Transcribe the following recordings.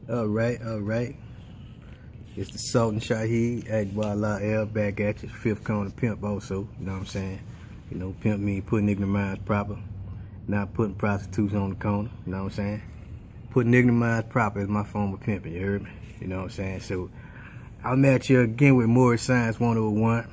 All right. It's the Sultan Shaheed, Akbar L, back at you. Fifth corner pimp also, you know what I'm saying? You know, pimp mean putting ignorant minds proper, not putting prostitutes on the corner, you know what I'm saying? Putting ignorant minds proper is my form of pimping, you heard me? You know what I'm saying? So, I'm at you again with Moorish Science 101,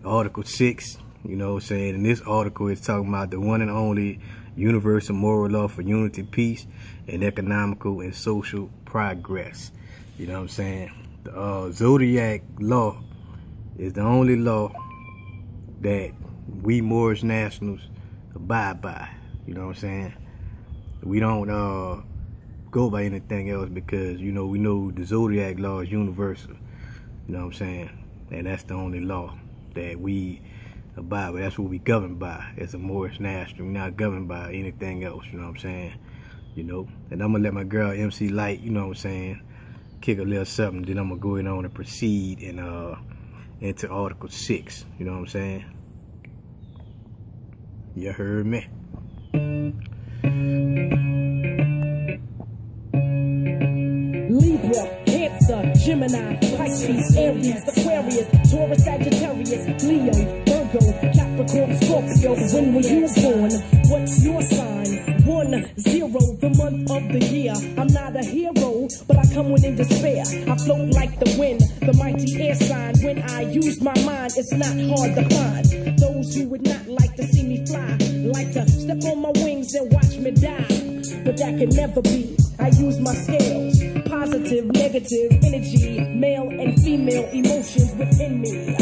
Article 6, you know what I'm saying? And this article is talking about the one and only universal moral law for unity, peace, and economical and social progress. You know what I'm saying? The Zodiac law is the only law that we Moorish nationals abide by. You know what I'm saying? We don't go by anything else because, you know, we know the Zodiac law is universal. You know what I'm saying? And that's the only law that we abide by. That's what we govern by as a Moorish national. We're not governed by anything else. You know what I'm saying? You know? And I'm going to let my girl MC Light, you know what I'm saying, kick a little something, then I'm gonna go on and proceed and into Article 6. You know what I'm saying? You heard me. Libra, Cancer, Gemini, Pisces, Aries, Aquarius, Taurus, Sagittarius, Leo, Virgo, Capricorn, Scorpio. When were you born? What's your sign? 1, 0, the month of the year. I'm not a hero, but I come when in despair. I float like the wind, the mighty air sign. When I use my mind, it's not hard to find those who would not like to see me fly, like to step on my wings and watch me die. But that can never be. I use my scales, positive, negative energy, male and female emotions within me.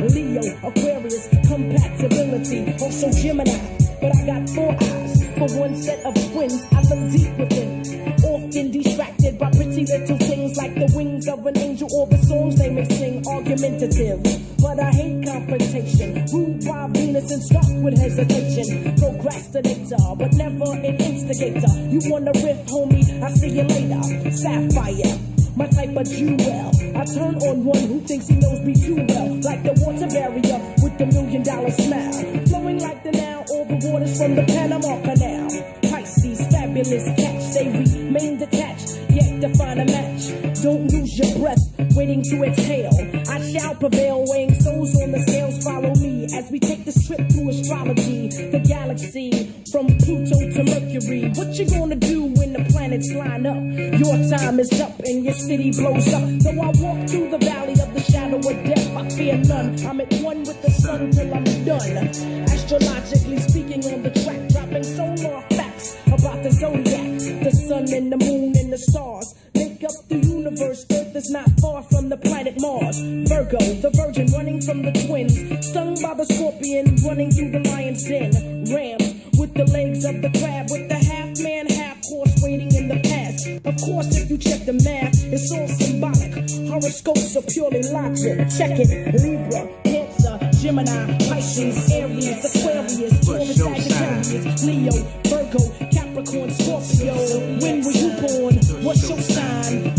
Leo, Aquarius, compatibility, also Gemini. But I got 4 eyes for one set of twins. I look deep within, often distracted by pretty little things like the wings of an angel or the songs they may sing. Argumentative, but I hate confrontation. Ruled by Venus and struck with hesitation. Procrastinator, but never an instigator. You wanna riff, homie? I see you later. Sapphire, my type of jewel. I turn on one who thinks he knows me too well. Like the water barrier with the $1 million smile. Flowing like the Nile, all the waters from the Panama Canal. Pisces, fabulous catch, they remain detached, yet to find a match. Don't lose your breath, waiting to exhale. I shall prevail, weighing souls on the scales. Follow me as we take this trip through astrology. The galaxy, from Pluto to Mercury. What you gonna do when the planets line up? Your time is up and your city blows up. Though I walk through the valley of the shadow of death, I fear none. I'm at one with the sun till I'm done. Astrologically speaking on the track, dropping solar facts about the Zodiac. The sun and the moon and the stars make up the universe. Earth is not far from the planet Mars. Virgo, the virgin running from the twins. Stung by the scorpion, running through the lion's den. Ram, with the legs of the crab, with the half man, half horse waiting in the past. Of course, if you check the math, it's all symbolic. Horoscopes are purely logic. Check it. Libra, Cancer, Gemini, Pisces, Aries, Aquarius, Taurus, Sagittarius, Leo, Virgo, Capricorn, Scorpio. When were you born? What's your sign?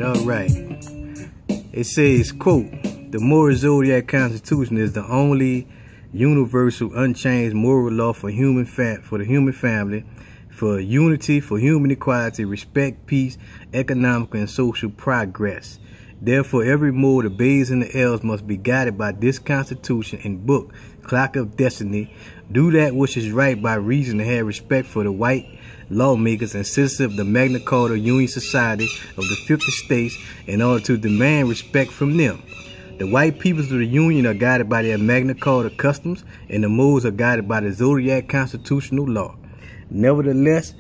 All right. It says, quote, the Moorish Zodiac Constitution is the only universal, unchanged moral law for the human family, for unity, for human equality, respect, peace, economical and social progress. Therefore, every mode, the Bays and the L's, must be guided by this Constitution and book, Clock of Destiny. Do that which is right by reason and have respect for the white lawmakers and citizens of the Magna Carta Union Society of the 50 states in order to demand respect from them. The white peoples of the Union are guided by their Magna Carta customs, and the Moors are guided by the Zodiac constitutional law. Nevertheless,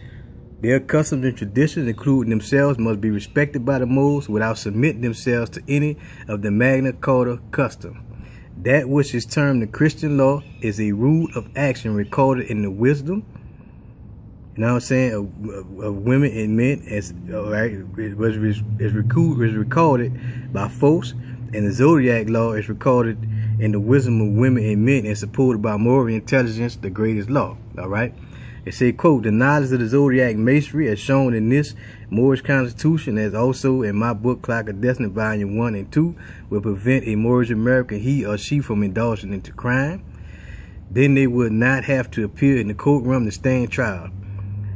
their customs and traditions, including themselves, must be respected by the Moors without submitting themselves to any of the Magna Carta custom. That which is termed the Christian law is a rule of action recorded in the wisdom, you know what I'm saying, of women and men, as is recorded by folks, and the Zodiac law is recorded in the wisdom of women and men and supported by moral intelligence, the greatest law. All right. It say, quote, the knowledge of the Zodiac masonry as shown in this Moorish constitution, as also in my book, Clock of Destiny, Volume 1 and 2, will prevent a Moorish American, he or she, from indulging into crime. Then they would not have to appear in the courtroom to stand trial.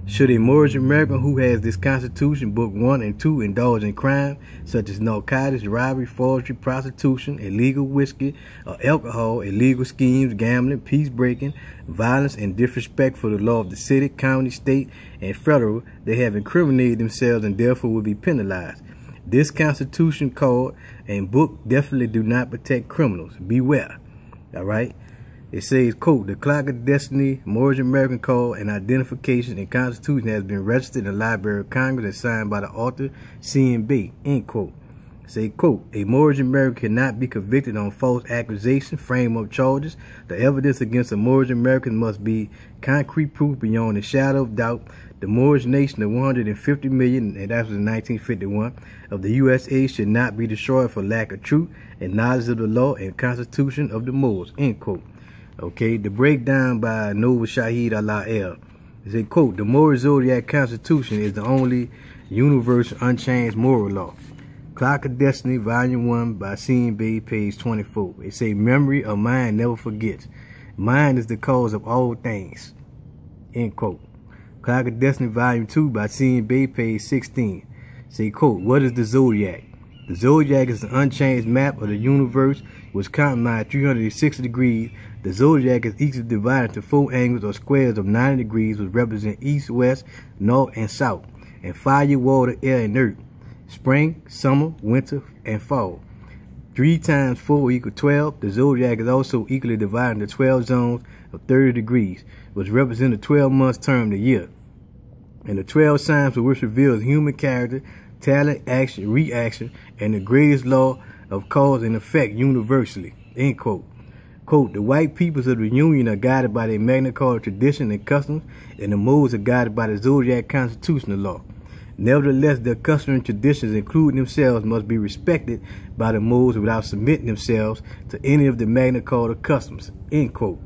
Should a Moorish American who has this Constitution, Book 1 and 2, indulge in crime such as narcotics, robbery, forgery, prostitution, illegal whiskey or alcohol, illegal schemes, gambling, peace breaking, violence, and disrespect for the law of the city, county, state, and federal, they have incriminated themselves and therefore will be penalized. This Constitution called and book definitely do not protect criminals. Beware. All right. It says, quote, the Clock of Destiny, Moorish American Code and Identification and Constitution has been registered in the Library of Congress and signed by the author, C&B, end quote. It say, quote, a Moorish American cannot be convicted on false accusation, frame up charges. The evidence against a Moorish American must be concrete proof beyond a shadow of doubt. The Moorish nation of 150 million, and that was in 1951, of the USA should not be destroyed for lack of truth and knowledge of the law and Constitution of the Moors, end quote. Okay, the breakdown by Noble Shahid Allah El. It said, quote, the Moorish Zodiac Constitution is the only universal unchanged moral law. Clock of Destiny, Volume 1 by C&B, page 24. It say, memory of mind never forgets. Mind is the cause of all things. End quote. Clock of Destiny, Volume 2 by C&B, page 16. Say, quote, what is the Zodiac? The Zodiac is an unchanged map of the universe which compromises 360 degrees. The Zodiac is easily divided into 4 angles or squares of 90 degrees which represent east, west, north, and south, and fire, water, air, and earth, spring, summer, winter, and fall. 3 times 4 equals 12. The Zodiac is also equally divided into 12 zones of 30 degrees, which represent the 12 months term of the year, and the 12 signs which reveals human character, talent, action, reaction, and the greatest law of cause and effect universally, end quote. Quote, the white peoples of the Union are guided by their Magna Carta tradition and customs, and the Moors are guided by the Zodiac constitutional law. Nevertheless, their customs and traditions, including themselves, must be respected by the Moors without submitting themselves to any of the Magna Carta customs, end quote.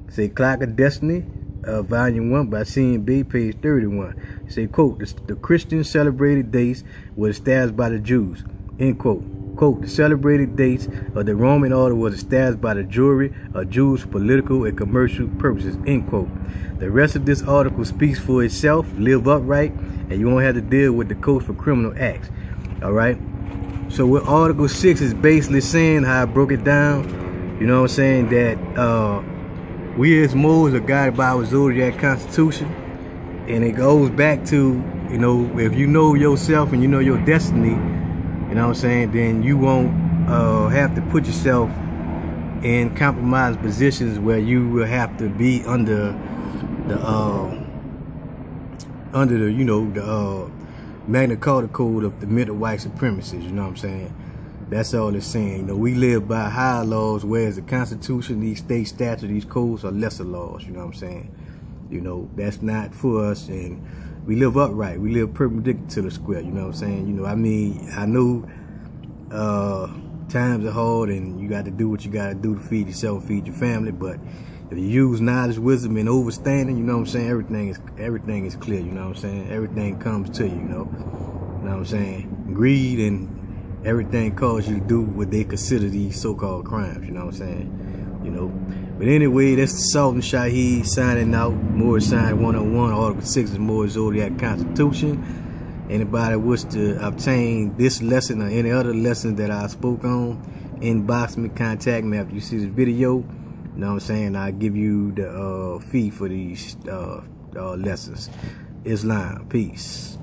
Say, Clock of Destiny, Volume 1 by C&B, page 31. Say, quote, the Christian celebrated dates were established by the Jews, end quote. Quote, the celebrated dates of the Roman order was established by the Jewry of Jews for political and commercial purposes, end quote. The rest of this article speaks for itself. Live upright, and you won't have to deal with the code for criminal acts. All right? So what Article 6 is basically saying, how I broke it down, you know what I'm saying, that we as Moors are guided by our Zodiac Constitution, and it goes back to, you know, if you know yourself and you know your destiny, you know what I'm saying, then you won't have to put yourself in compromised positions where you will have to be under the you know, the Magna Carta code of the middle white supremacists, you know what I'm saying? That's all it's saying. You know, we live by higher laws, whereas the Constitution, these state statutes, these codes are lesser laws, you know what I'm saying? You know, that's not for us, and we live upright. We live perpendicular to the square, you know what I'm saying? You know, I mean, I know times are hard and you got to do what you got to do to feed yourself and feed your family, but if you use knowledge, wisdom, and understanding, you know what I'm saying, everything is clear, you know what I'm saying? Everything comes to you, you know what I'm saying? Greed and everything causes you to do what they consider these so-called crimes, you know what I'm saying? You know, but anyway, that's the Sultan Shahid signing out. Moorish Sign 101, Article 6 is Moorish Zodiac Constitution. Anybody wish to obtain this lesson or any other lessons that I spoke on, inbox me, contact me after you see this video. You know what I'm saying? I'll give you the fee for these lessons. Islam. Peace.